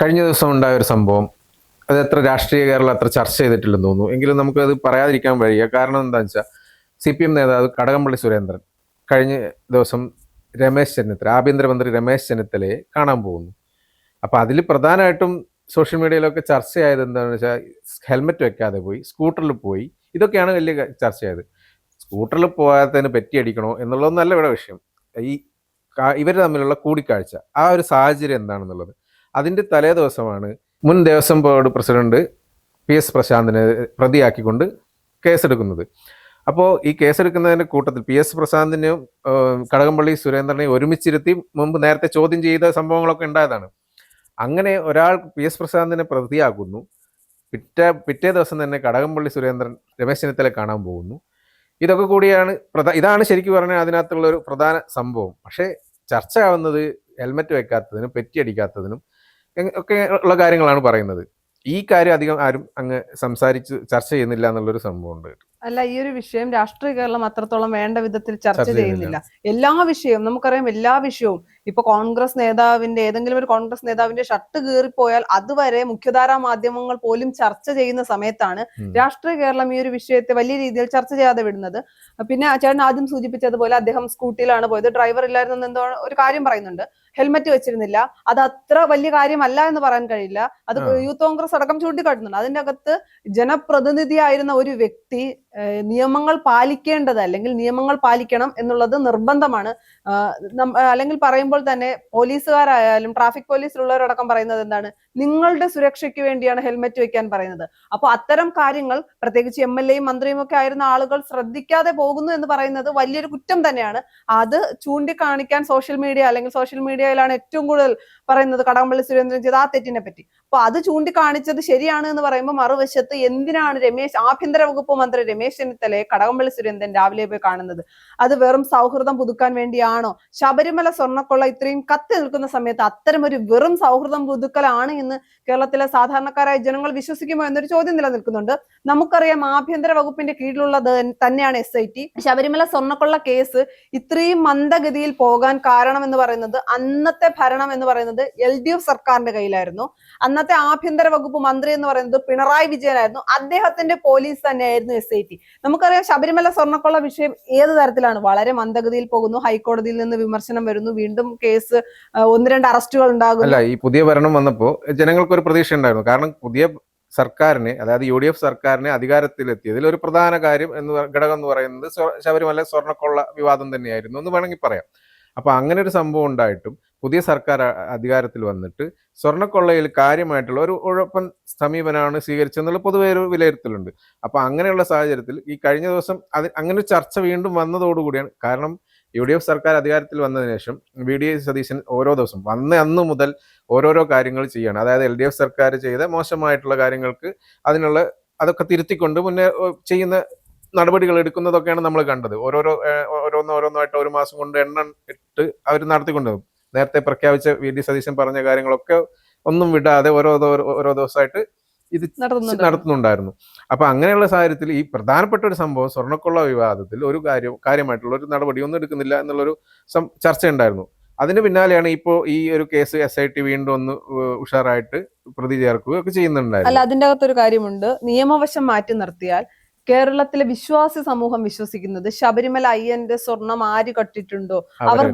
കഴിഞ്ഞ ദിവസം ഉണ്ടായ ഒരു സംഭവം അത് എത്ര രാഷ്ട്രീയ കേരളം അത്ര ചർച്ച ചെയ്തിട്ടില്ലെന്ന് തോന്നുന്നു. എങ്കിലും നമുക്കത് പറയാതിരിക്കാൻ വഴിയ. കാരണം എന്താണെന്ന് വെച്ചാൽ CPM നേതാവ് കടകംപള്ളി സുരേന്ദ്രൻ കഴിഞ്ഞ ദിവസം ആഭ്യന്തരമന്ത്രി രമേശ് ചെന്നിത്തലയെ കാണാൻ പോകുന്നു. അപ്പോൾ അതിൽ പ്രധാനമായിട്ടും സോഷ്യൽ മീഡിയയിലൊക്കെ ചർച്ചയായത് എന്താണെന്ന് വെച്ചാൽ ഹെൽമെറ്റ് വെക്കാതെ പോയി, സ്കൂട്ടറിൽ പോയി. ഇതൊക്കെയാണ് വലിയ ചർച്ചയായത്. സ്കൂട്ടറിൽ പോകാത്തതിന് പെറ്റിയടിക്കണോ എന്നുള്ളതൊന്നല്ല ഇവിടെ വിഷയം. ഈ ഇവർ തമ്മിലുള്ള കൂടിക്കാഴ്ച, ആ ഒരു സാഹചര്യം എന്താണെന്നുള്ളത്. അതിൻ്റെ തലേ ദിവസമാണ് മുൻ ദേവസ്വം ബോർഡ് പ്രസിഡന്റ് PS പ്രശാന്തിനെ പ്രതിയാക്കിക്കൊണ്ട് കേസെടുക്കുന്നത്. അപ്പോൾ ഈ കേസെടുക്കുന്നതിൻ്റെ കൂട്ടത്തിൽ PS പ്രശാന്തിനെയും കടകംപള്ളി സുരേന്ദ്രനെയും ഒരുമിച്ചിരുത്തി മുമ്പ് നേരത്തെ ചോദ്യം ചെയ്ത സംഭവങ്ങളൊക്കെ ഉണ്ടായതാണ്. അങ്ങനെ ഒരാൾ PS പ്രശാന്തിനെ പ്രതിയാക്കുന്നു. പിറ്റേ ദിവസം തന്നെ കടകംപള്ളി സുരേന്ദ്രൻ രമേശ് ചെന്നിത്തല കാണാൻ പോകുന്നു. ഇതൊക്കെ കൂടിയാണ് ഇതാണ് ശരിക്കും പറഞ്ഞാൽ അതിനകത്തുള്ള ഒരു പ്രധാന സംഭവം. പക്ഷേ ചർച്ചയാവുന്നത് ഹെൽമെറ്റ് വെക്കാത്തതിനും പെറ്റിയടിക്കാത്തതിനും ഒക്കെ ഉള്ള കാര്യങ്ങളാണ് പറയുന്നത്. ഈ കാര്യം അധികം ആരും അങ്ങ് ചർച്ച ചെയ്യുന്നില്ല എന്നുള്ളൊരു സംഭവമുണ്ട്. അല്ല, ഈ ഒരു വിഷയം രാഷ്ട്രീയ കേരളം അത്രത്തോളം വേണ്ട വിധത്തിൽ ചർച്ച ചെയ്യുന്നില്ല. എല്ലാ വിഷയവും നമുക്കറിയാം, എല്ലാ വിഷയവും ഇപ്പൊ ഏതെങ്കിലും ഒരു കോൺഗ്രസ് നേതാവിന്റെ ഷർട്ട് കീറിപ്പോയാൽ അതുവരെ മുഖ്യധാരാ മാധ്യമങ്ങൾ പോലും ചർച്ച ചെയ്യുന്ന സമയത്താണ് രാഷ്ട്രീയ കേരളം ഈ ഒരു വിഷയത്തെ വലിയ രീതിയിൽ ചർച്ച ചെയ്യാതെ വിടുന്നത്. പിന്നെ ചേട്ടൻ ആദ്യം സൂചിപ്പിച്ചതുപോലെ അദ്ദേഹം സ്കൂട്ടിയിലാണ് പോയത്, ഡ്രൈവർ ഇല്ലായിരുന്നു എന്തോ ഒരു കാര്യം പറയുന്നുണ്ട്. ഹെൽമെറ്റ് വെച്ചിരുന്നില്ല, അത് അത്ര വലിയ കാര്യമല്ല എന്ന് പറയാൻ കഴിയില്ല. അത് യൂത്ത് കോൺഗ്രസ് അടക്കം ചൂണ്ടിക്കാട്ടുന്നുണ്ട്. അതിന്റെ അകത്ത് ജനപ്രതിനിധിയായിരുന്ന ഒരു വ്യക്തി നിയമങ്ങൾ പാലിക്കേണ്ടത്, അല്ലെങ്കിൽ നിയമങ്ങൾ പാലിക്കണം എന്നുള്ളത് നിർബന്ധമാണ്. അല്ലെങ്കിൽ പറയുമ്പോൾ തന്നെ പോലീസുകാരായാലും ട്രാഫിക് പോലീസിലുള്ളവരടക്കം പറയുന്നത് എന്താണ്? നിങ്ങളുടെ സുരക്ഷയ്ക്ക് വേണ്ടിയാണ് ഹെൽമെറ്റ് വെക്കാൻ പറയുന്നത്. അപ്പോൾ അത്തരം കാര്യങ്ങൾ പ്രത്യേകിച്ച് MLA-യും മന്ത്രിയും ഒക്കെ ആയിരുന്ന ആളുകൾ ശ്രദ്ധിക്കാതെ പോകുന്നു എന്ന് പറയുന്നത് വലിയൊരു കുറ്റം തന്നെയാണ്. അത് ചൂണ്ടിക്കാണിക്കാൻ സോഷ്യൽ മീഡിയയിലാണ് ഏറ്റവും കൂടുതൽ പറയുന്നത് കടകംപള്ളി സുരേന്ദ്രൻ ചെയ്ത ആ തെറ്റിനെ പറ്റി. അപ്പൊ അത് ചൂണ്ടിക്കാണിച്ചത് ശരിയാണ് എന്ന് പറയുമ്പോൾ മറുവശത്ത് എന്തിനാണ് ആഭ്യന്തര വകുപ്പ് മന്ത്രി രമേശ് ചെന്നിത്തലയെ കടകംപള്ളി സുരേന്ദ്രൻ രാവിലെ പോയി കാണുന്നത്? അത് വെറും സൗഹൃദം പുതുക്കാൻ വേണ്ടിയാണോ? ശബരിമല സ്വർണ്ണക്കൊള്ള ഇത്രയും കത്തി നിൽക്കുന്ന സമയത്ത് അത്തരം ഒരു വെറും സൗഹൃദം പുതുക്കലാണ് എന്ന് കേരളത്തിലെ സാധാരണക്കാരായ ജനങ്ങൾ വിശ്വസിക്കുമോ എന്നൊരു ചോദ്യം നിലനിൽക്കുന്നുണ്ട്. നമുക്കറിയാം, ആഭ്യന്തര വകുപ്പിന്റെ കീഴിലുള്ളത് തന്നെയാണ് SIT. ശബരിമല സ്വർണ്ണക്കൊള്ള കേസ് ഇത്രയും മന്ദഗതിയിൽ പോകാൻ കാരണം എന്ന് പറയുന്നത് അന്നത്തെ ഭരണം എന്ന് പറയുന്നത് LDF സർക്കാരിന്റെ കയ്യിലായിരുന്നു. അന്നത്തെ ആഭ്യന്തര വകുപ്പ് മന്ത്രി എന്ന് പറയുന്നത് പിണറായി വിജയനായിരുന്നു. അദ്ദേഹത്തിന്റെ പോലീസ് തന്നെയായിരുന്നു SIT. നമുക്കറിയാം, ശബരിമല സ്വർണ്ണക്കൊള്ള വിഷയം ഏത് തരത്തിലാണ്? വളരെ മന്ദഗതിയിൽ പോകുന്നു. ഹൈക്കോടതിയിൽ നിന്ന് വിമർശനം വരുന്നു, വീണ്ടും കേസ്, 1-2 അറസ്റ്റുകൾ ഉണ്ടാകുന്നു. അല്ല, ഈ പുതിയ ഭരണം വന്നപ്പോൾ ജനങ്ങൾക്കൊരു പ്രതീക്ഷ ഉണ്ടായിരുന്നു. കാരണം പുതിയ സർക്കാരിനെ, അതായത് UDF സർക്കാരിനെ അധികാരത്തിലെത്തിയതിൽ ഒരു പ്രധാന ഘടകം എന്ന് പറയുന്നത് ശബരിമല സ്വർണ്ണക്കൊള്ള വിവാദം തന്നെയായിരുന്നു എന്ന് വേണമെങ്കിൽ പറയാം. അപ്പൊ അങ്ങനെ ഒരു സംഭവം ഉണ്ടായിട്ടും പുതിയ സർക്കാർ അധികാരത്തിൽ വന്നിട്ട് സ്വർണ്ണക്കൊള്ളയിൽ കാര്യമായിട്ടുള്ള ഒരു ഉഴപ്പൻ സമീപനമാണ് സ്വീകരിച്ചെന്നുള്ള പൊതുവെ ഒരു വിലയിരുത്തലുണ്ട്. അപ്പൊ അങ്ങനെയുള്ള സാഹചര്യത്തിൽ ഈ കഴിഞ്ഞ ദിവസം അങ്ങനെ ഒരു ചർച്ച വീണ്ടും വന്നതോടുകൂടിയാണ്. കാരണം UDF സർക്കാർ അധികാരത്തിൽ വന്നതിന് ശേഷം VD സതീശൻ ഓരോ ദിവസം അന്ന് മുതൽ ഓരോരോ കാര്യങ്ങൾ ചെയ്യാണ്. അതായത് LDF സർക്കാർ ചെയ്ത മോശമായിട്ടുള്ള കാര്യങ്ങൾക്ക് അതൊക്കെ തിരുത്തിക്കൊണ്ട് മുന്നേ ചെയ്യുന്ന നടപടികൾ എടുക്കുന്നതൊക്കെയാണ് നമ്മൾ കണ്ടത്. ഓരോന്നായിട്ട് ഒരു മാസം കൊണ്ട് എണ്ണം ഇട്ട് അവർ നടത്തിക്കൊണ്ടുപോകും. നേരത്തെ പ്രഖ്യാപിച്ച VD സതീശൻ പറഞ്ഞ കാര്യങ്ങളൊക്കെ ഒന്നും വിടാതെ ഓരോ ദിവസമായിട്ട് ഇത് നടത്തുന്നുണ്ടായിരുന്നു. അപ്പൊ അങ്ങനെയുള്ള സാഹചര്യത്തിൽ ഈ പ്രധാനപ്പെട്ട ഒരു സംഭവം, സ്വർണ്ണക്കൊള്ള വിവാദത്തിൽ ഒരു കാര്യമായിട്ടുള്ള ഒരു നടപടി ഒന്നും എടുക്കുന്നില്ല എന്നുള്ളൊരു ചർച്ച ഉണ്ടായിരുന്നു. അതിന് പിന്നാലെയാണ് ഇപ്പോൾ ഈ ഒരു കേസ് SIT വീണ്ടും ഒന്ന് ഉഷാറായിട്ട് പ്രതി ചേർക്കുകയൊക്കെ ചെയ്യുന്നുണ്ടായിരുന്നു. അല്ല, അതിന്റെ അകത്തൊരു കാര്യമുണ്ട്. നിയമവശം മാറ്റി നിർത്തിയാൽ കേരളത്തിലെ വിശ്വാസി സമൂഹം വിശ്വസിക്കുന്നത് ശബരിമല അയ്യന്റെ സ്വർണം ആര് കട്ടിട്ടുണ്ടോ അവർ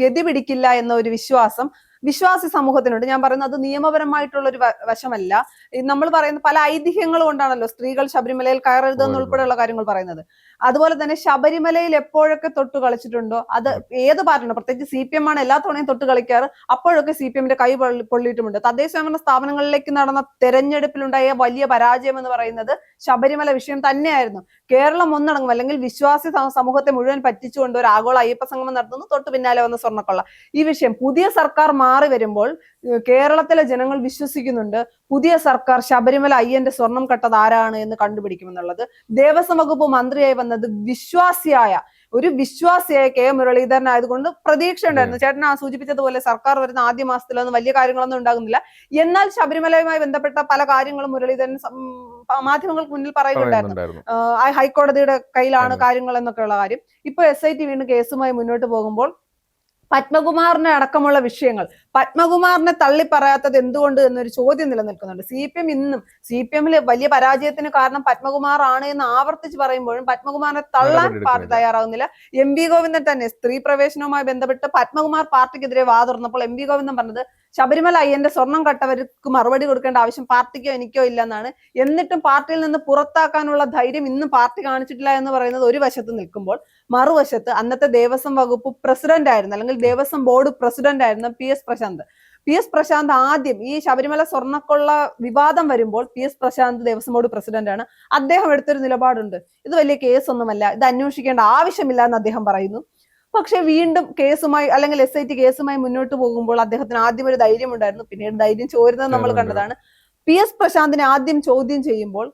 ഗതി പിടിക്കില്ല എന്ന ഒരു വിശ്വാസി സമൂഹത്തിനുണ്ട്. ഞാൻ പറയുന്നത് അത് നിയമപരമായിട്ടുള്ള ഒരു വശമല്ല. നമ്മൾ പറയുന്ന പല ഐതിഹ്യങ്ങളും കൊണ്ടാണല്ലോ സ്ത്രീകൾ ശബരിമലയിൽ കയറരുതെന്ന് ഉൾപ്പെടെയുള്ള കാര്യങ്ങൾ പറയുന്നത്. അതുപോലെ തന്നെ ശബരിമലയിൽ എപ്പോഴൊക്കെ തൊട്ട് കളിച്ചിട്ടുണ്ടോ, അത് ഏത് പാർട്ടിയാണ്, പ്രത്യേകിച്ച് CPM ആണ് എല്ലാ തവണയും തൊട്ട് കളിക്കാറ്, അപ്പോഴൊക്കെ CPM-ന്റെ കൈ പൊള്ളിയിട്ടുമുണ്ട്. തദ്ദേശഭരണ സ്ഥാപനങ്ങളിലേക്ക് നടന്ന തെരഞ്ഞെടുപ്പിലുണ്ടായ വലിയ പരാജയം എന്ന് പറയുന്നത് ശബരിമല വിഷയം തന്നെയായിരുന്നു. കേരളം ഒന്നടങ്കം, അല്ലെങ്കിൽ വിശ്വാസി സമൂഹത്തെ മുഴുവൻ പറ്റിച്ചുകൊണ്ട് ഒരു ആഗോള അയ്യപ്പ സംഗമം നടത്തുന്നു, തൊട്ട് പിന്നാലെ വന്ന സ്വർണ്ണക്കൊള്ള. ഈ വിഷയം പുതിയ സർക്കാർ മാറി വരുമ്പോൾ കേരളത്തിലെ ജനങ്ങൾ വിശ്വസിക്കുന്നുണ്ട് പുതിയ സർക്കാർ ശബരിമല അയ്യന്റെ സ്വർണം കട്ടത് ആരാണ് എന്ന് കണ്ടുപിടിക്കുമെന്നുള്ളത്. ദേവസ്വം വകുപ്പ് മന്ത്രിയായി വന്നത് ഒരു വിശ്വാസിയായ K മുരളീധരൻ ആയതുകൊണ്ട് പ്രതീക്ഷ ഉണ്ടായിരുന്നു. ചേട്ടൻ സൂചിപ്പിച്ചതുപോലെ സർക്കാർ വരുന്ന ആദ്യ മാസത്തിലൊന്നും വലിയ കാര്യങ്ങളൊന്നും ഉണ്ടാകുന്നില്ല. എന്നാൽ ശബരിമലയുമായി ബന്ധപ്പെട്ട പല കാര്യങ്ങളും മുരളീധരൻ മാധ്യമങ്ങൾക്ക് മുന്നിൽ പറയുന്നുണ്ടായിരുന്നു. ഹൈക്കോടതിയുടെ കയ്യിലാണ് കാര്യങ്ങൾ എന്നൊക്കെയുള്ള കാര്യം. ഇപ്പൊ SIT വീണ്ടും കേസുമായി മുന്നോട്ട് പോകുമ്പോൾ പത്മകുമാറിനെ അടക്കമുള്ള വിഷയങ്ങൾ പത്മകുമാറിനെ തള്ളി പറയാത്തത് എന്തുകൊണ്ട് എന്നൊരു ചോദ്യം നിലനിൽക്കുന്നുണ്ട്. ഇന്നും CPM-ല് വലിയ പരാജയത്തിന് കാരണം പത്മകുമാർ ആണ് എന്ന് ആവർത്തിച്ച് പറയുമ്പോഴും പത്മകുമാറിനെ തള്ളാൻ പാർട്ടി തയ്യാറാവുന്നില്ല. MV ഗോവിന്ദൻ തന്നെ സ്ത്രീ പ്രവേശനവുമായി ബന്ധപ്പെട്ട് പത്മകുമാർ പാർട്ടിക്കെതിരെ വാ തുറന്നപ്പോൾ MV ഗോവിന്ദൻ പറഞ്ഞത് ശബരിമല അയ്യന്റെ സ്വർണം കട്ടവർക്ക് മറുപടി കൊടുക്കേണ്ട ആവശ്യം പാർട്ടിക്കോ എനിക്കോ ഇല്ലെന്നാണ്. എന്നിട്ടും പാർട്ടിയിൽ നിന്ന് പുറത്താക്കാനുള്ള ധൈര്യം ഇന്നും പാർട്ടി കാണിച്ചിട്ടില്ല എന്ന് പറയുന്നത് ഒരു വശത്ത് നിൽക്കുമ്പോൾ, മറുവശത്ത് അന്നത്തെ ദേവസ്വം വകുപ്പ് പ്രസിഡന്റ് ആയിരുന്നു, അല്ലെങ്കിൽ ദേവസ്വം ബോർഡ് പ്രസിഡന്റ് ആയിരുന്ന PS പ്രശാന്ത് ആദ്യം ഈ ശബരിമല സ്വർണ്ണക്കൊള്ള വിവാദം വരുമ്പോൾ PS Prashanth Devaswom board president ആണ്. അദ്ദേഹം എടുത്തൊരു നിലപാടുണ്ട്, ഇത് വലിയ കേസൊന്നുമല്ല, ഇത് അന്വേഷിക്കേണ്ട ആവശ്യമില്ല എന്ന് അദ്ദേഹം പറയുന്നു. പക്ഷെ വീണ്ടും കേസുമായി അല്ലെങ്കിൽ SIT കേസുമായി മുന്നോട്ട് പോകുമ്പോൾ അദ്ദേഹത്തിന് ആദ്യം ഒരു ധൈര്യം ഉണ്ടായിരുന്നു, പിന്നീട് ധൈര്യം ചോരുന്നത് നമ്മൾ കണ്ടതാണ്. PS പ്രശാന്തിനെ ആദ്യം ചോദ്യം ചെയ്യുമ്പോൾ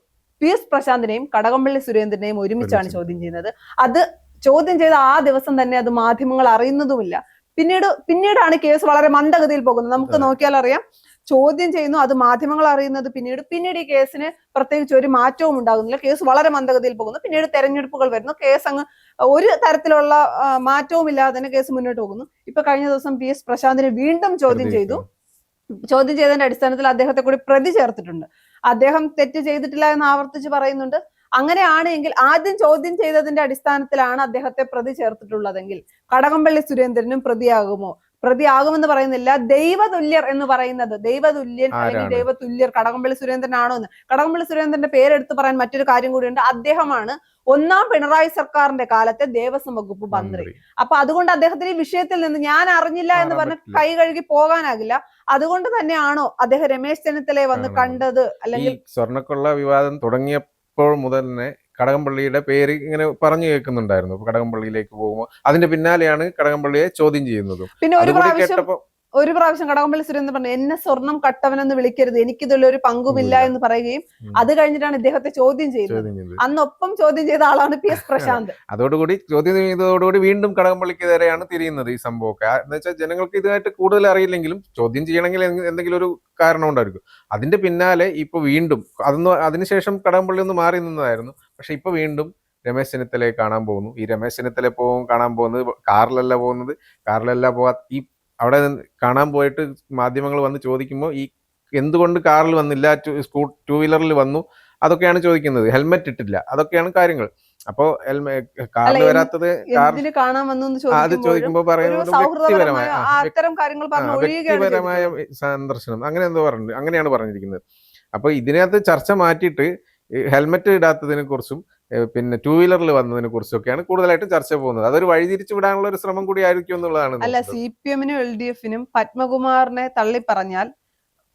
PS പ്രശാന്തിനെയും കടകംപള്ളി സുരേന്ദ്രനെയും ഒരുമിച്ചാണ് ചോദ്യം ചെയ്യുന്നത്. അത് ചോദ്യം ചെയ്ത ആ ദിവസം തന്നെ അത് മാധ്യമങ്ങൾ അറിയുന്നതുമില്ല. പിന്നീടാണ് കേസ് വളരെ മന്ദഗതിയിൽ പോകുന്നത്. നമുക്ക് നോക്കിയാൽ അറിയാം, ചോദ്യം ചെയ്യുന്നു, അത് മാധ്യമങ്ങൾ അറിയുന്നത് പിന്നീട് ഈ കേസിന് പ്രത്യേകിച്ച് ഒരു മാറ്റവും ഉണ്ടാകുന്നില്ല. കേസ് വളരെ മന്ദഗതിയിൽ പോകുന്നു. പിന്നീട് തെരഞ്ഞെടുപ്പുകൾ വരുന്നു, കേസ് അങ്ങ് ഒരു തരത്തിലുള്ള മാറ്റവും ഇല്ലാതെ തന്നെ കേസ് മുന്നോട്ട് പോകുന്നു. ഇപ്പൊ കഴിഞ്ഞ ദിവസം PS പ്രശാന്തിനെ വീണ്ടും ചോദ്യം ചെയ്തു. ചോദ്യം ചെയ്തതിന്റെ അടിസ്ഥാനത്തിൽ അദ്ദേഹത്തെ കൂടി പ്രതി ചേർത്തിട്ടുണ്ട്. അദ്ദേഹം തെറ്റ് ചെയ്തിട്ടില്ല എന്ന് ആവർത്തിച്ച് പറയുന്നുണ്ട്. അങ്ങനെയാണെങ്കിൽ ആദ്യം ചോദ്യം ചെയ്തതിന്റെ അടിസ്ഥാനത്തിലാണ് അദ്ദേഹത്തെ പ്രതി ചേർത്തിട്ടുള്ളതെങ്കിൽ കടകംപള്ളി സുരേന്ദ്രനും പ്രതിയാകുമെന്ന് പറയുന്നില്ല. ദൈവതുല്യർ എന്ന് പറയുന്നത്, ദൈവതുല്യൻ അല്ലെങ്കിൽ ദൈവതുല്യർ കടകംപള്ളി സുരേന്ദ്രൻ ആണോ എന്ന്, കടകംപള്ളി സുരേന്ദ്രന്റെ പേരെടുത്ത് പറയാൻ മറ്റൊരു കാര്യം കൂടിയുണ്ട്. അദ്ദേഹമാണ് 1ാം പിണറായി സർക്കാരിന്റെ കാലത്തെ ദേവസ്വം വകുപ്പ് മന്ത്രി. അപ്പൊ അതുകൊണ്ട് അദ്ദേഹത്തിന് ഈ വിഷയത്തിൽ നിന്ന് ഞാൻ അറിഞ്ഞില്ല എന്ന് പറഞ്ഞ് കൈ കഴുകി പോകാനാകില്ല. അതുകൊണ്ട് തന്നെയാണോ അദ്ദേഹം രമേശ് ചെന്നിത്തലയെ വന്ന് കണ്ടത്? അല്ലെങ്കിൽ സ്വർണ്ണക്കൊള്ള വിവാദം തുടങ്ങിയപ്പോൾ മുതൽ തന്നെ കടകംപള്ളിയുടെ പേര് ഇങ്ങനെ പറഞ്ഞു കേൾക്കുന്നുണ്ടായിരുന്നു. കടകംപള്ളിയിലേക്ക് പോകുമ്പോൾ അതിന്റെ പിന്നാലെയാണ് കടകംപള്ളിയെ ചോദ്യം ചെയ്യുന്നതും. പിന്നെ ഒരു പ്രാവശ്യം കടകംപള്ളി സുരേന്ദ്രൻ പറഞ്ഞു, എന്നെ സ്വർണം കട്ടവനെന്ന് വിളിക്കരുത്, എനിക്കിതിലൊരു പങ്കുമില്ല എന്ന് പറയുകയും അത് കഴിഞ്ഞിട്ടാണ് ഇദ്ദേഹത്തെ ചോദ്യം ചെയ്തത്. അന്നൊപ്പം ചോദ്യം ചെയ്ത ആളാണ് PS പ്രശാന്ത്. അതോടുകൂടി ചോദ്യം ചെയ്തതോടുകൂടി വീണ്ടും കടകംപള്ളിക്കെതിരെയാണ് തിരിയുന്നത് ഈ സംഭവമൊക്കെ. എന്ന് വെച്ചാൽ ജനങ്ങൾക്ക് ഇതുമായിട്ട് കൂടുതൽ അറിയില്ലെങ്കിലും ചോദ്യം ചെയ്യണമെങ്കിൽ എന്തെങ്കിലും ഒരു കാരണം ഉണ്ടായിരിക്കും. അതിന്റെ പിന്നാലെ ഇപ്പൊ വീണ്ടും അതിനുശേഷം കടകംപള്ളി ഒന്ന് മാറി നിന്നതായിരുന്നു. പക്ഷെ ഇപ്പൊ വീണ്ടും രമേശ് ചെന്നിത്തലയെ കാണാൻ പോകുന്നു. ഈ രമേശ് ചെന്നിത്തലയെ കാണാൻ പോകുന്നത് കാറിലല്ല പോവാ. ഈ അവിടെ കാണാൻ പോയിട്ട് മാധ്യമങ്ങൾ വന്ന് ചോദിക്കുമ്പോൾ ഈ എന്തുകൊണ്ട് കാറിൽ വന്നില്ല, 2 വീലറിൽ വന്നു, അതൊക്കെയാണ് ചോദിക്കുന്നത്. ഹെൽമെറ്റ് ഇട്ടില്ല, അതൊക്കെയാണ് കാര്യങ്ങൾ. അപ്പൊ കാറിൽ വരാത്തത് അത് ചോദിക്കുമ്പോ പറയുന്നത് വ്യക്തിപരമായ സന്ദർശനം അങ്ങനെ എന്തോ പറഞ്ഞു, അങ്ങനെയാണ് പറഞ്ഞിരിക്കുന്നത്. അപ്പൊ ഇതിനകത്ത് ചർച്ച മാറ്റിയിട്ട് ഹെൽമെറ്റ് ഇടാത്തതിനെ കുറിച്ചും പിന്നെ 2 വീലറിൽ വന്നതിനെ കുറിച്ചൊക്കെയാണ് കൂടുതലായിട്ട് ചർച്ച പോകുന്നത്. അതൊരു വഴിതിരിച്ചു വിടാനുള്ള ഒരു ശ്രമം കൂടി ആയിരിക്കും എന്നുള്ളതാണ്. അല്ല, CPM-നും LDF-നും പത്മകുമാറിനെ തള്ളി പറഞ്ഞാൽ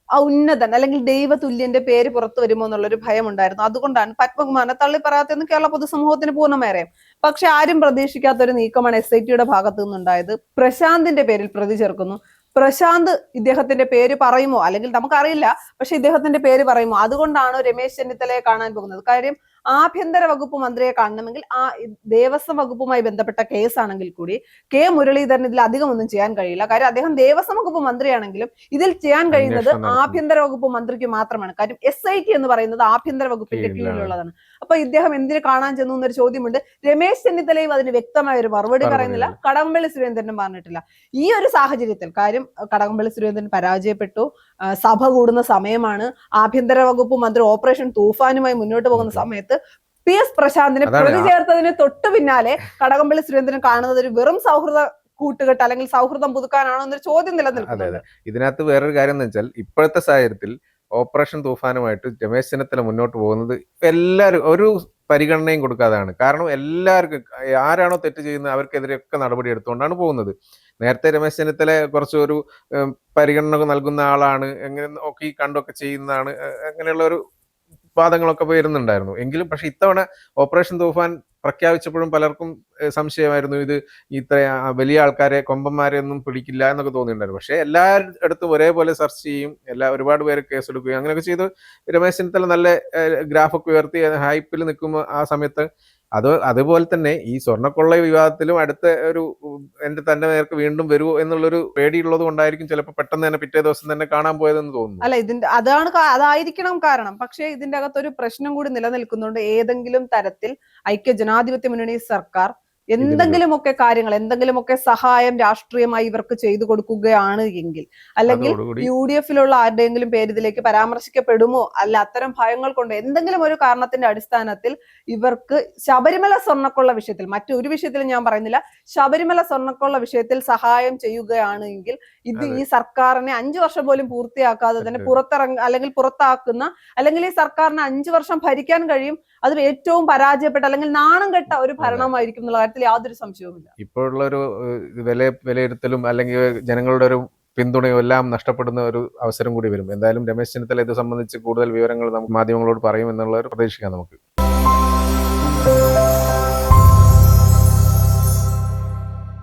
ഉന്നതൻ അല്ലെങ്കിൽ ദൈവതുല്യന്റെ പേര് പുറത്തു വരുമോ എന്നുള്ളൊരു ഭയം ഉണ്ടായിരുന്നു. അതുകൊണ്ടാണ് പത്മകുമാറിനെ തള്ളി പറയാത്തെന്ന് കേരള പൊതുസമൂഹത്തിന് പൂർണ്ണമായി അറിയാം. പക്ഷെ ആരും പ്രതീക്ഷിക്കാത്ത ഒരു നീക്കമാണ് SIT-യുടെ ഭാഗത്തു നിന്നുണ്ടായത്. പ്രശാന്തിന്റെ പേരിൽ പ്രതി ചേർക്കുന്നു. പ്രശാന്ത് ഇദ്ദേഹത്തിന്റെ പേര് പറയുമോ, അല്ലെങ്കിൽ നമുക്കറിയില്ല, പക്ഷെ ഇദ്ദേഹത്തിന്റെ പേര് പറയുമോ? അതുകൊണ്ടാണ് രമേശ് ചെന്നിത്തലയെ കാണാൻ പോകുന്നത്. കാര്യം ആഭ്യന്തര വകുപ്പ് മന്ത്രിയെ കാണണമെങ്കിൽ ആ ദേവസ്വം വകുപ്പുമായി ബന്ധപ്പെട്ട കേസാണെങ്കിൽ കൂടി K മുരളീധരൻ ഇതിൽ അധികം ഒന്നും ചെയ്യാൻ കഴിയില്ല. കാര്യം അദ്ദേഹം ദേവസ്വം വകുപ്പ് മന്ത്രിയാണെങ്കിലും ഇതിൽ ചെയ്യാൻ കഴിയുന്നത് ആഭ്യന്തര വകുപ്പ് മന്ത്രിക്ക് മാത്രമാണ്. കാര്യം SIT എന്ന് പറയുന്നത് ആഭ്യന്തര വകുപ്പിന്റെ കീഴിലുള്ളതാണ്. അപ്പൊ ഇദ്ദേഹം എന്തിനു കാണാൻ ചെന്നു എന്നൊരു ചോദ്യമുണ്ട്. രമേശ് ചെന്നിത്തലയും അതിന് വ്യക്തമായ ഒരു മറുപടി പറയുന്നില്ല, കടകംപള്ളി സുരേന്ദ്രനും പറഞ്ഞിട്ടില്ല. ഈ ഒരു സാഹചര്യത്തിൽ കാര്യം കടകംപള്ളി സുരേന്ദ്രൻ പരാജയപ്പെട്ടു, സഭ കൂടുന്ന സമയമാണ്, ആഭ്യന്തര വകുപ്പ് മന്ത്രി ഓപ്പറേഷൻ തൂഫാനുമായി മുന്നോട്ട് പോകുന്ന സമയത്ത് PS പ്രശാന്തിനെ പ്രതി ചേർത്തതിന് തൊട്ടു പിന്നാലെ കടകംപള്ളി സുരേന്ദ്രൻ കാണുന്നത് ഒരു വെറും സൗഹൃദ കൂട്ടുകെട്ട് അല്ലെങ്കിൽ സൗഹൃദം പുതുക്കാനാണോ എന്നൊരു ചോദ്യം നിലനിൽക്കുന്നത്. ഇതിനകത്ത് വേറൊരു കാര്യം എന്ന് വെച്ചാൽ ഇപ്പോഴത്തെ സാഹചര്യത്തിൽ ഓപ്പറേഷൻ തൂഫാനുമായിട്ട് രമേശ് ചെന്നിത്തല മുന്നോട്ട് പോകുന്നത് എല്ലാവരും ഒരു പരിഗണനയും കൊടുക്കാതെയാണ്. കാരണം എല്ലാവർക്കും ആരാണോ തെറ്റ് ചെയ്യുന്നത് അവർക്കെതിരെയൊക്കെ നടപടി എടുത്തുകൊണ്ടാണ് പോകുന്നത്. നേരത്തെ രമേശ് ചെന്നിത്തല കുറച്ചൊരു പരിഗണന നൽകുന്ന ആളാണ്, എങ്ങനെ ഒക്കെ കണ്ടൊക്കെ ചെയ്യുന്നതാണ്, അങ്ങനെയുള്ള ഒരു വാദങ്ങളൊക്കെ വരുന്നുണ്ടായിരുന്നു. എങ്കിലും പക്ഷെ ഇത്തവണ ഓപ്പറേഷൻ തൂഫാൻ പ്രഖ്യാപിച്ചപ്പോഴും പലർക്കും സംശയമായിരുന്നു, ഇത് ഇത്ര വലിയ ആൾക്കാരെ കൊമ്പന്മാരെ ഒന്നും പിടിക്കില്ല എന്നൊക്കെ തോന്നിയിട്ടുണ്ടായിരുന്നു. പക്ഷെ എല്ലായിടത്തും ഒരേപോലെ സെർച്ച് ചെയ്യും, ഒരുപാട് പേര് കേസെടുക്കുകയും അങ്ങനെയൊക്കെ ചെയ്ത് രമേശ് ചെന്നിത്തല നല്ല ഗ്രാഫൊക്കെ ഉയർത്തി ഹൈപ്പിൽ നിൽക്കുമ്പോൾ ആ സമയത്ത് അതുപോലെ തന്നെ ഈ സ്വർണ്ണക്കൊള്ള വിവാദത്തിലും അടുത്ത ഒരു തന്റെ നേർക്ക് വീണ്ടും വരുമോ എന്നുള്ളൊരു പേടിയുള്ളത് കൊണ്ടായിരിക്കും ചിലപ്പോൾ പെട്ടെന്ന് തന്നെ പിറ്റേ ദിവസം തന്നെ കാണാൻ പോയതെന്ന് തോന്നുന്നു. അല്ല, അതായിരിക്കണം കാരണം. പക്ഷെ ഇതിന്റെ അകത്തൊരു പ്രശ്നം കൂടി നിലനിൽക്കുന്നുണ്ട്. ഏതെങ്കിലും തരത്തിൽ ഐക്യ ജനാധിപത്യ മുന്നണി സർക്കാർ എന്തെങ്കിലുമൊക്കെ കാര്യങ്ങൾ, എന്തെങ്കിലുമൊക്കെ സഹായം രാഷ്ട്രീയമായി ഇവർക്ക് ചെയ്തു കൊടുക്കുകയാണ് എങ്കിൽ, അല്ലെങ്കിൽ അതോടുകൂടി UDF-ലുള്ള ആരുടെയെങ്കിലും പേര് ഇതിലേക്ക് പരാമർശിക്കപ്പെടുമോ, അല്ല അത്തരം ഭയങ്ങൾ കൊണ്ട് എന്തെങ്കിലും ഒരു കാരണത്തിന്റെ അടിസ്ഥാനത്തിൽ ഇവർക്ക് ശബരിമല സ്വർണ്ണക്കൊള്ള വിഷയത്തിൽ, മറ്റൊരു വിഷയത്തിൽ ഞാൻ പറയുന്നില്ല, ശബരിമല സ്വർണ്ണക്കൊള്ള വിഷയത്തിൽ സഹായം ചെയ്യുകയാണ് എങ്കിൽ ഇത് ഈ സർക്കാരിനെ 5 വർഷം പോലും പൂർത്തിയാക്കാതെ തന്നെ അല്ലെങ്കിൽ പുറത്താക്കുന്ന, അല്ലെങ്കിൽ ഈ സർക്കാരിന് 5 വർഷം ഭരിക്കാൻ കഴിയും, അത് ഏറ്റവും പരാജയപ്പെട്ട അല്ലെങ്കിൽ നാണം കെട്ട ഒരു ഭരണമായിരിക്കും എന്നുള്ള കാര്യത്തിൽ യാതൊരു സംശയവുമില്ല. ഇപ്പോഴുള്ള ഒരു വിലയിരുത്തലും അല്ലെങ്കിൽ ജനങ്ങളുടെ ഒരു പിന്തുണയും എല്ലാം നഷ്ടപ്പെടുന്ന ഒരു അവസരം കൂടി വരും. എന്തായാലും രമേശ് ചെന്നിത്തല ഇത് സംബന്ധിച്ച് കൂടുതൽ വിവരങ്ങൾ നമുക്ക് മാധ്യമങ്ങളോട് പറയും എന്നുള്ള ഒരു പ്രതീക്ഷിക്കാം നമുക്ക്.